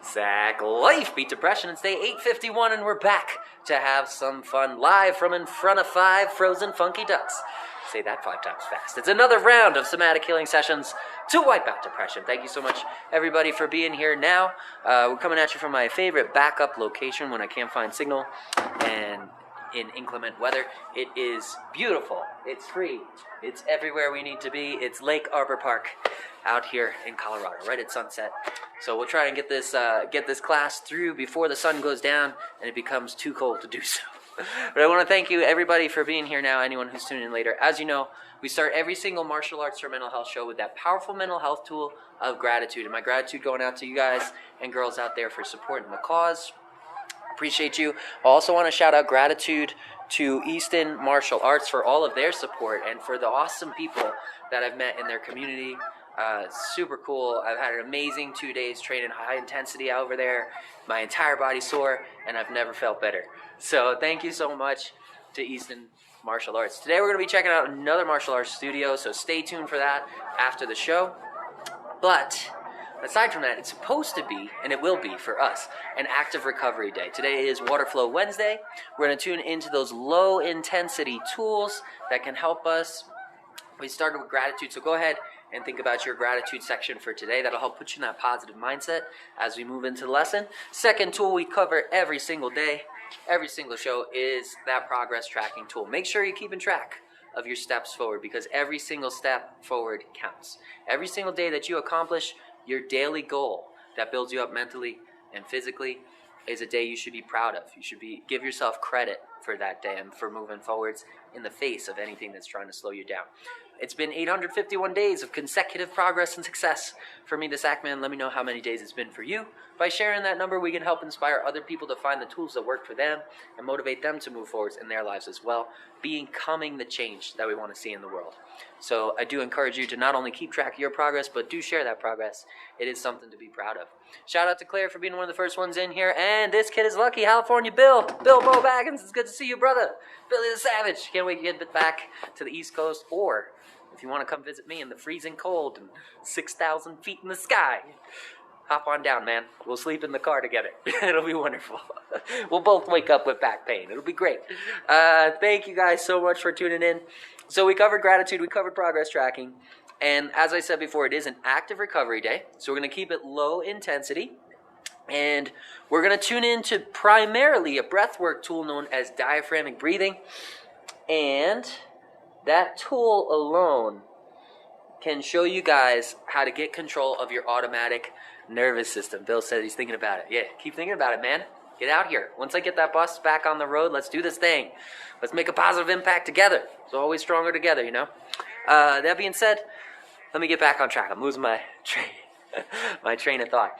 Sack Life beat depression. It's day 851 and we're back to have some fun live from in front of 5 frozen funky ducks. Say that 5 times fast. It's another round of somatic healing sessions to wipe out depression. Thank you so much, everybody, for being here now. We're coming at you from my favorite backup location when I can't find signal and in inclement weather. It is beautiful. It's free. It's everywhere we need to be. It's Lake Arbor Park out here in Colorado, right at sunset. So we'll try and get this class through before the sun goes down and it becomes too cold to do so. But I want to thank you, everybody, for being here now, anyone who's tuning in later. As you know, we start every single martial arts or mental health show with that powerful mental health tool of gratitude. And my gratitude going out to you guys and girls out there for supporting the cause. Appreciate you. I also want to shout out gratitude to Easton Martial Arts for all of their support and for the awesome people that I've met in their community. Super cool. I've had an amazing 2 days training high intensity over there. My entire body's sore, and I've never felt better. So thank you so much to Easton Martial Arts. Today we're going to be checking out another martial arts studio, so stay tuned for that after the show. But aside from that, it's supposed to be, and it will be for us, an active recovery day. Today is Waterflow Wednesday. We're going to tune into those low-intensity tools that can help us. We started with gratitude, so go ahead and think about your gratitude section for today. That'll help put you in that positive mindset as we move into the lesson. Second tool we cover every single day, every single show, is that progress tracking tool. Make sure you're keeping track of your steps forward because every single step forward counts. Every single day that you accomplish your daily goal that builds you up mentally and physically is a day you should be proud of. You should give yourself credit for that day and for moving forwards in the face of anything that's trying to slow you down. It's been 851 days of consecutive progress and success for me, the Sackman. Let me know how many days it's been for you. By sharing that number, we can help inspire other people to find the tools that work for them and motivate them to move forwards in their lives as well, becoming the change that we want to see in the world. So I do encourage you to not only keep track of your progress, but do share that progress. It is something to be proud of. Shout out to Claire for being one of the first ones in here. And this kid is lucky. California Bill Bo Baggins. It's good to see you, brother. Billy the Savage. Can't wait to get back to the East Coast. Or if you want to come visit me in the freezing cold and 6,000 feet in the sky, hop on down, man. We'll sleep in the car together. It'll be wonderful. We'll both wake up with back pain. It'll be great. Thank you guys so much for tuning in. So we covered gratitude. We covered progress tracking. And as I said before, it is an active recovery day. So we're going to keep it low intensity. And we're going to tune into primarily a breathwork tool known as diaphragmatic breathing. And that tool alone can show you guys how to get control of your automatic nervous system. Bill said he's thinking about it. Yeah, keep thinking about it, man. Get out here. Once I get that bus back on the road, let's do this thing. Let's make a positive impact together. So always stronger together, you know? That being said, let me get back on track. I'm losing my train of thought.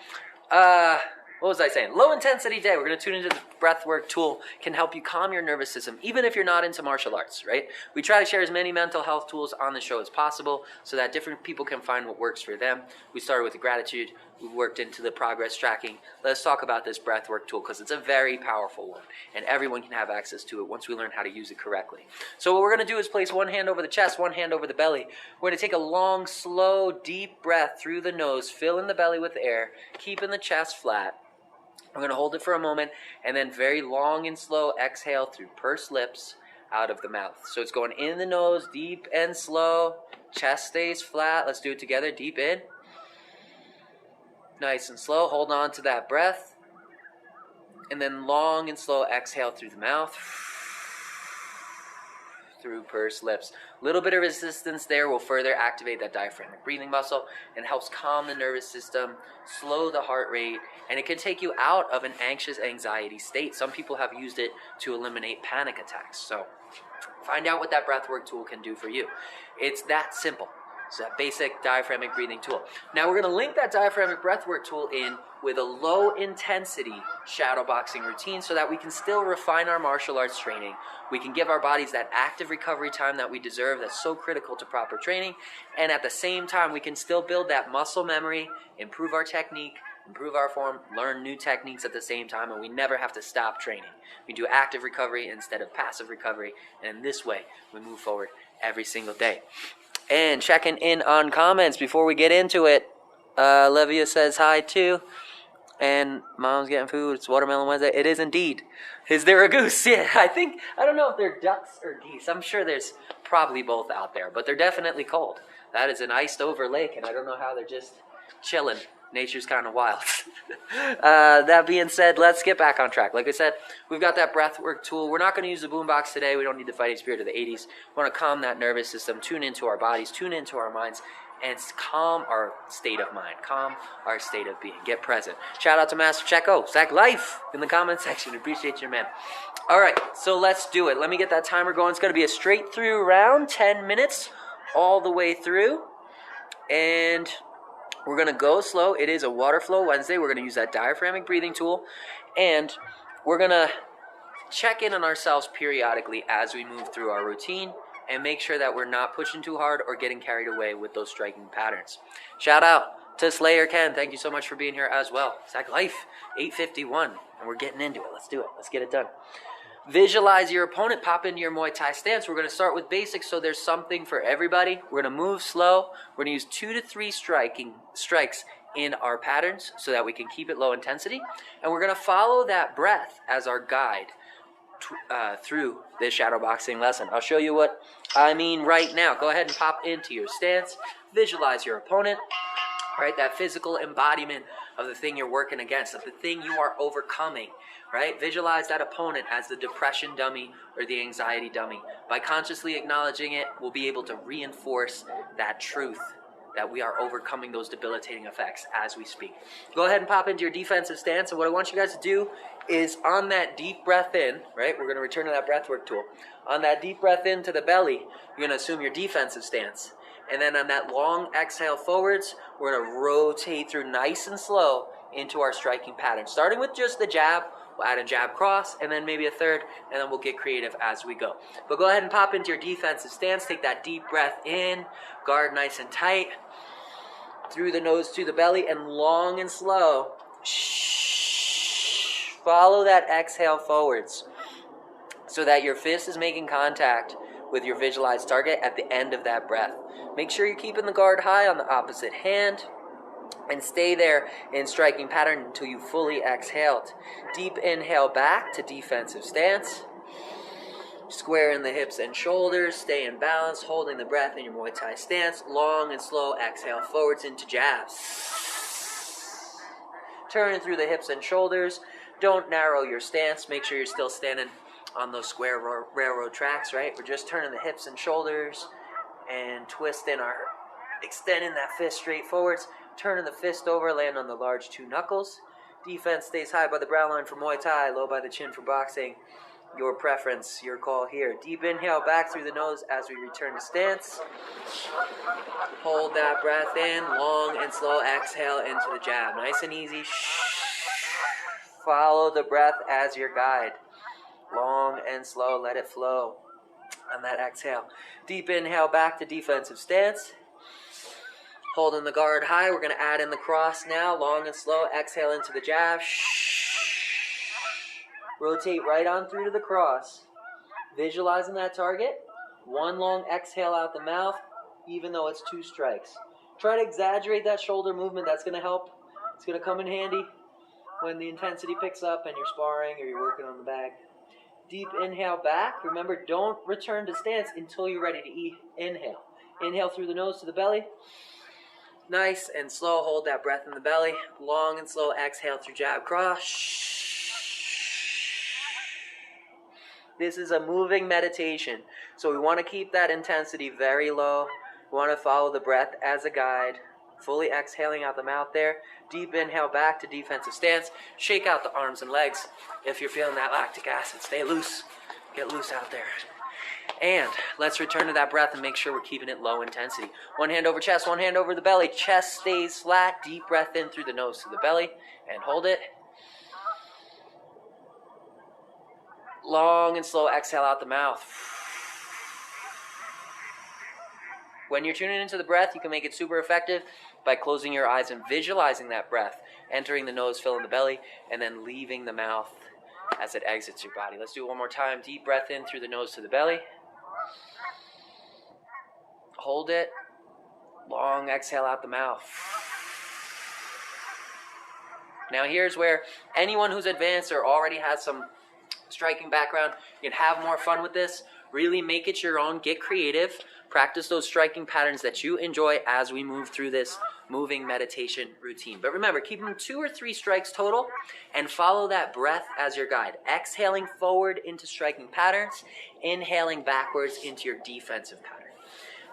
What was I saying? Low intensity day. We're going to tune into the breathwork tool. Can help you calm your nervous system, even if you're not into martial arts, right? We try to share as many mental health tools on the show as possible so that different people can find what works for them. We started with the gratitude. We worked into the progress tracking. Let's talk about this breathwork tool because it's a very powerful one, and everyone can have access to it once we learn how to use it correctly. So what we're going to do is place one hand over the chest, one hand over the belly. We're going to take a long, slow, deep breath through the nose, filling the belly with air, keeping the chest flat. We're going to hold it for a moment, and then very long and slow exhale through pursed lips out of the mouth. So it's going in the nose, deep and slow. Chest stays flat. Let's do it together. Deep in. Nice and slow. Hold on to that breath. And then long and slow exhale through the mouth. Through pursed lips. A little bit of resistance there will further activate that diaphragmatic breathing muscle and helps calm the nervous system, slow the heart rate, and it can take you out of an anxious anxiety state. Some people have used it to eliminate panic attacks. So find out what that breathwork tool can do for you. It's that simple. It's that basic diaphragmatic breathing tool. Now we're going to link that diaphragmatic breathwork tool in with a low intensity shadow boxing routine so that we can still refine our martial arts training. We can give our bodies that active recovery time that we deserve that's so critical to proper training. And at the same time, we can still build that muscle memory, improve our technique, improve our form, learn new techniques at the same time, and we never have to stop training. We do active recovery instead of passive recovery, and in this way, we move forward every single day. And checking in on comments before we get into it. Levia says hi too. And Mom's getting food. It's Watermelon Wednesday. It is indeed. Is there a goose? Yeah, I don't know if they're ducks or geese. I'm sure there's probably both out there, but they're definitely cold. That is an iced over lake, and I don't know how they're just chilling. Nature's kind of wild. That being said, let's get back on track. Like I said, we've got that breathwork tool. We're not going to use the boombox today. We don't need the fighting spirit of the 80s. We want to calm that nervous system, tune into our bodies, tune into our minds, and calm our state of mind, calm our state of being. Get present. Shout out to Master Checo, Zach Life, in the comment section. Appreciate you, man. All right, so let's do it. Let me get that timer going. It's going to be a straight through round, 10 minutes all the way through. And we're going to go slow. It is a Waterflow Wednesday. We're going to use that diaphragmatic breathing tool. And we're going to check in on ourselves periodically as we move through our routine and make sure that we're not pushing too hard or getting carried away with those striking patterns. Shout out to Slayer Ken. Thank you so much for being here as well. Zach Life, 851. And we're getting into it. Let's do it. Let's get it done. Visualize your opponent. Pop into your Muay Thai stance. We're going to start with basics so there's something for everybody. We're going to move slow. We're going to use 2 to 3 strikes in our patterns so that we can keep it low intensity. And we're going to follow that breath as our guide through this shadow boxing lesson. I'll show you what I mean right now. Go ahead and pop into your stance. Visualize your opponent. Right, that physical embodiment of the thing you're working against, of the thing you are overcoming. Right, visualize that opponent as the depression dummy or the anxiety dummy. By consciously acknowledging it, we'll be able to reinforce that truth that we are overcoming those debilitating effects as we speak. Go ahead and pop into your defensive stance. And what I want you guys to do is on that deep breath in, right? We're going to return to that breathwork tool. On that deep breath into the belly, you're going to assume your defensive stance. And then on that long exhale forwards, we're going to rotate through nice and slow into our striking pattern. Starting with just the jab, we'll add a jab cross, and then maybe a third, and then we'll get creative as we go. But go ahead and pop into your defensive stance. Take that deep breath in, guard nice and tight, through the nose to the belly, and long and slow. Follow that exhale forwards so that your fist is making contact with your visualized target at the end of that breath. Make sure you're keeping the guard high on the opposite hand and stay there in striking pattern until you fully exhaled. Deep inhale back to defensive stance. Square in the hips and shoulders, stay in balance, holding the breath in your Muay Thai stance. Long and slow exhale forwards into jabs. Turn through the hips and shoulders. Don't narrow your stance. Make sure you're still standing on those square railroad tracks, right? We're just turning the hips and shoulders and twisting extending that fist straight forwards. Turning the fist over, land on the large 2 knuckles. Defense stays high by the brow line for Muay Thai, low by the chin for boxing. Your preference, your call here. Deep inhale back through the nose as we return to stance. Hold that breath in, long and slow exhale into the jab. Nice and easy. Follow the breath as your guide. Long and slow, let it flow on that exhale. Deep inhale back to defensive stance. Holding the guard high, we're going to add in the cross now. Long and slow, exhale into the jab. Rotate right on through to the cross. Visualizing that target. 1 long exhale out the mouth, even though it's 2 strikes. Try to exaggerate that shoulder movement. That's going to help. It's going to come in handy when the intensity picks up and you're sparring or you're working on the bag. Deep inhale back. Remember, don't return to stance until you're ready to inhale. Inhale through the nose to the belly. Nice and slow. Hold that breath in the belly. Long and slow exhale through jab cross. This is a moving meditation, so we want to keep that intensity very low. We want to follow the breath as a guide. Fully exhaling out the mouth there. Deep inhale back to defensive stance. Shake out the arms and legs. If you're feeling that lactic acid, stay loose. Get loose out there. And let's return to that breath and make sure we're keeping it low intensity. 1 hand over chest, 1 hand over the belly. Chest stays flat. Deep breath in through the nose to the belly. And hold it. Long and slow exhale out the mouth. When you're tuning into the breath, you can make it super effective by closing your eyes and visualizing that breath, entering the nose, filling the belly, and then leaving the mouth as it exits your body. Let's do it one more time. Deep breath in through the nose to the belly. Hold it. Long exhale out the mouth. Now here's where anyone who's advanced or already has some striking background, you can have more fun with this. Really make it your own. Get creative. Practice those striking patterns that you enjoy as we move through this moving meditation routine. But remember, keep them 2 or 3 strikes total and follow that breath as your guide. Exhaling forward into striking patterns, inhaling backwards into your defensive pattern.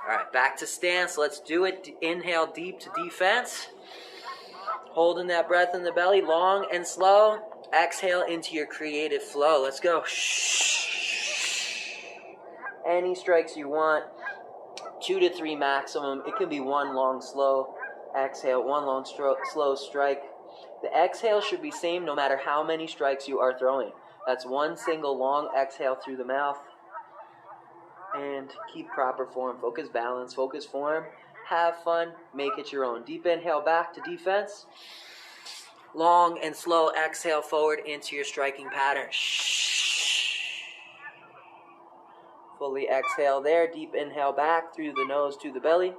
All right, back to stance. Let's do it. Inhale deep to defense. Holding that breath in the belly, long and slow. Exhale into your creative flow. Let's go. Any strikes you want. 2 to 3 maximum. It can be 1 long, slow exhale, 1 long, slow strike. The exhale should be same no matter how many strikes you are throwing. That's 1 single long exhale through the mouth. And keep proper form. Focus balance. Focus form. Have fun. Make it your own. Deep inhale back to defense. Long and slow exhale forward into your striking pattern. Fully exhale there. Deep inhale back through the nose to the belly.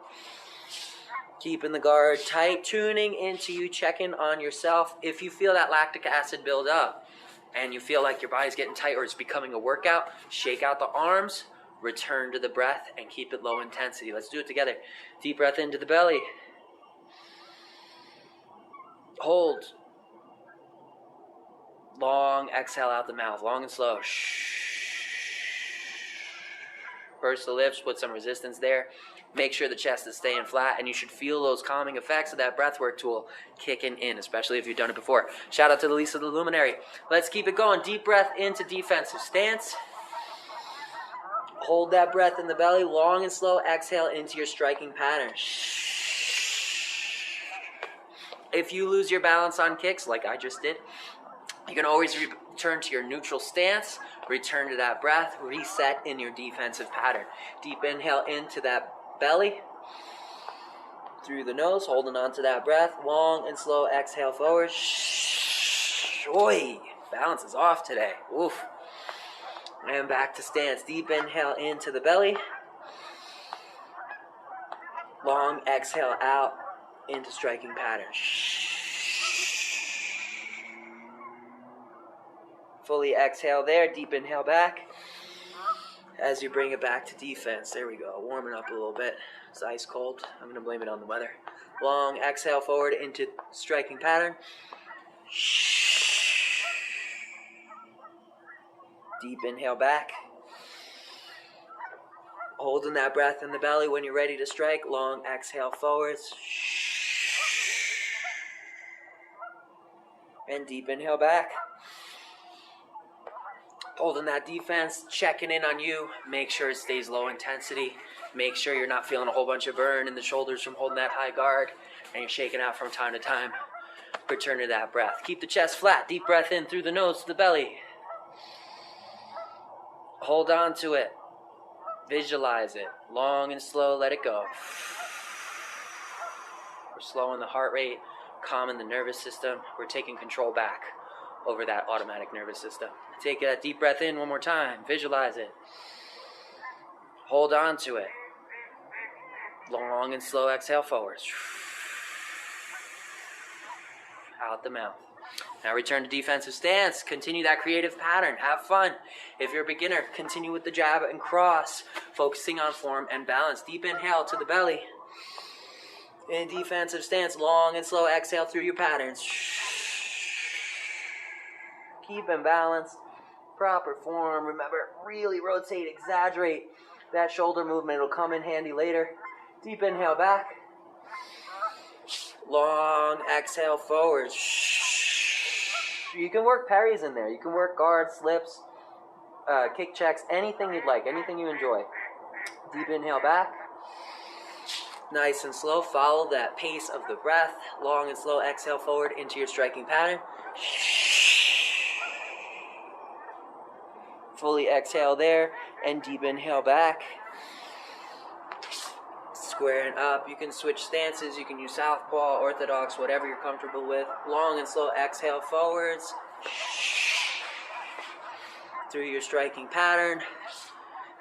Keeping the guard tight. Tuning into you. Checking on yourself. If you feel that lactic acid build up and you feel like your body's getting tight or it's becoming a workout, shake out the arms. Return to the breath and keep it low intensity. Let's do it together. Deep breath into the belly. Hold. Long exhale out the mouth. Long and slow. Burst the lips. Put some resistance there. Make sure the chest is staying flat, and you should feel those calming effects of that breathwork tool kicking in, especially if you've done it before. Shout out to Lisa the Luminary. Let's keep it going. Deep breath into defensive stance. Hold that breath in the belly, long and slow. Exhale into your striking pattern. If you lose your balance on kicks, like I just did, you can always return to your neutral stance, return to that breath, reset in your defensive pattern. Deep inhale into that belly, through the nose, holding on to that breath. Long and slow exhale forward. Oi, balance is off today. Oof. And back to stance. Deep inhale into the belly. Long exhale out into striking pattern. Fully exhale there. Deep inhale back. As you bring it back to defense. There we go. Warming up a little bit. It's ice cold. I'm going to blame it on the weather. Long exhale forward into striking pattern. Deep inhale back. Holding that breath in the belly when you're ready to strike. Long exhale forwards. And deep inhale back. Holding that defense, checking in on you. Make sure it stays low intensity. Make sure you're not feeling a whole bunch of burn in the shoulders from holding that high guard. And you're shaking out from time to time. Return to that breath. Keep the chest flat. Deep breath in through the nose to the belly. Hold on to it. Visualize it. Long and slow, let it go. We're slowing the heart rate, calming the nervous system. We're taking control back over that automatic nervous system. Take that deep breath in one more time. Visualize it. Hold on to it. Long and slow exhale forward. Out the mouth. Now return to defensive stance. Continue that creative pattern. Have fun. If you're a beginner, continue with the jab and cross, focusing on form and balance. Deep inhale to the belly. In defensive stance, long and slow exhale through your patterns. Keep in balance. Proper form. Remember, really rotate, exaggerate that shoulder movement. It'll come in handy later. Deep inhale back. Long exhale forward. You can work parries in there. You can work guards, slips, kick checks, anything you'd like, anything you enjoy. Deep inhale back. Nice and slow. Follow that pace of the breath. Long and slow exhale forward into your striking pattern. Fully exhale there and deep inhale back. Squaring up. You can switch stances. You can use southpaw, orthodox, whatever you're comfortable with. Long and slow exhale forwards. Through your striking pattern.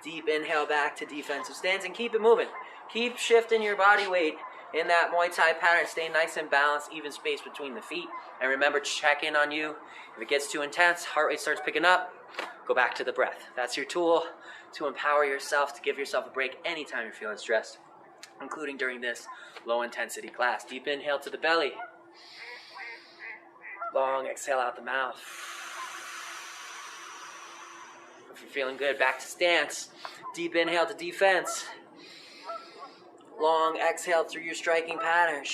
Deep inhale back to defensive stance and keep it moving. Keep shifting your body weight in that Muay Thai pattern. Stay nice and balanced, even space between the feet. And remember, check in on you. If it gets too intense, heart rate starts picking up, go back to the breath. That's your tool to empower yourself, to give yourself a break anytime you're feeling stressed, including during this low intensity class. Deep inhale to the belly. Long exhale out the mouth. If you're feeling good, back to stance. Deep inhale to defense. Long exhale through your striking pattern.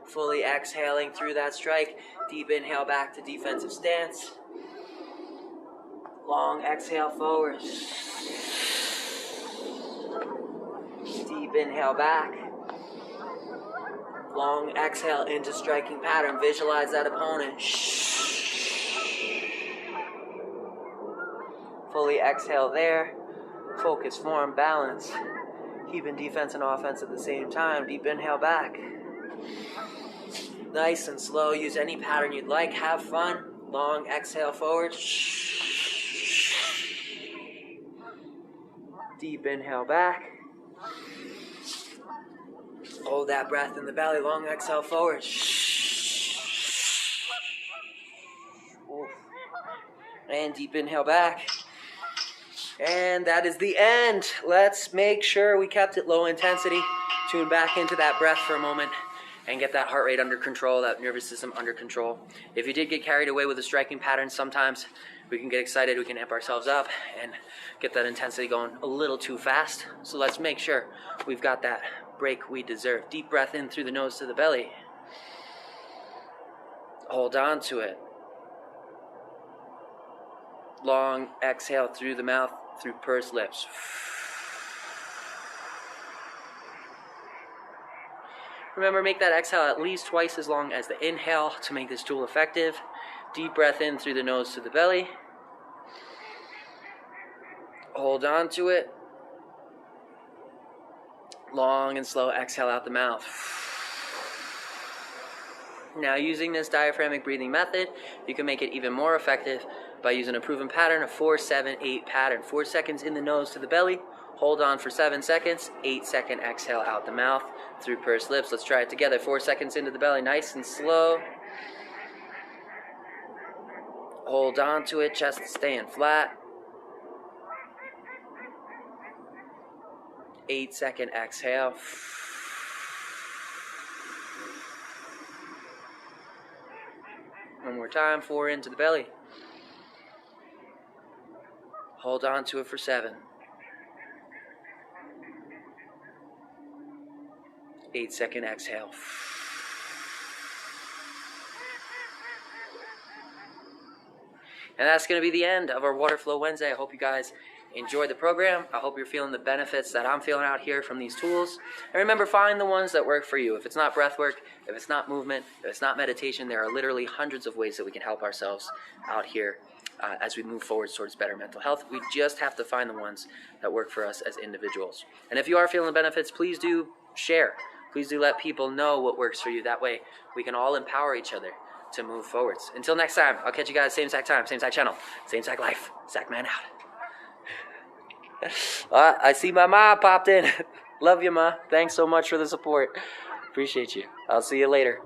Fully exhaling through that strike. Deep inhale back to defensive stance. Long exhale forward. Deep inhale back. Long exhale into striking pattern. Visualize that opponent. Fully exhale there. Focus, form, balance. Keeping defense and offense at the same time. Deep inhale back. Nice and slow. Use any pattern you'd like. Have fun. Long exhale forward. Deep inhale back. Hold that breath in the belly. Long exhale forward. And deep inhale back. And that is the end. Let's make sure we kept it low intensity. Tune back into that breath for a moment and get that heart rate under control, that nervous system under control. If you did get carried away with a striking pattern, sometimes we can get excited, we can amp ourselves up and get that intensity going a little too fast. So let's make sure we've got that break we deserve. Deep breath in through the nose to the belly. Hold on to it. Long exhale through the mouth, through pursed lips. Remember, make that exhale at least twice as long as the inhale to make this tool effective. Deep breath in through the nose to the belly. Hold on to it. Long and slow exhale out the mouth. Now, using this diaphragmic breathing method, you can make it even more effective by using a proven pattern, a 4-7-8 pattern. 4 seconds in the nose to the belly. Hold on for 7 seconds. 8-second exhale out the mouth through pursed lips. Let's try it together. 4 seconds into the belly, nice and slow. Hold on to it, chest staying flat. 8-second exhale. One more time, 4 into the belly. Hold on to it for 7. 8-second exhale. And that's going to be the end of our Waterflow Wednesday. I hope you guys enjoyed the program. I hope you're feeling the benefits that I'm feeling out here from these tools. And remember, find the ones that work for you. If it's not breath work, if it's not movement, if it's not meditation, there are literally hundreds of ways that we can help ourselves out here as we move forward towards better mental health. We just have to find the ones that work for us as individuals. And if you are feeling the benefits, please do share. Please do let people know what works for you. That way we can all empower each other to move forwards. Until next time, I'll catch you guys same exact time, same exact channel, same exact life. Zach Man out. I see my ma popped in. Love you, ma. Thanks so much for the support. Appreciate you. I'll see you later.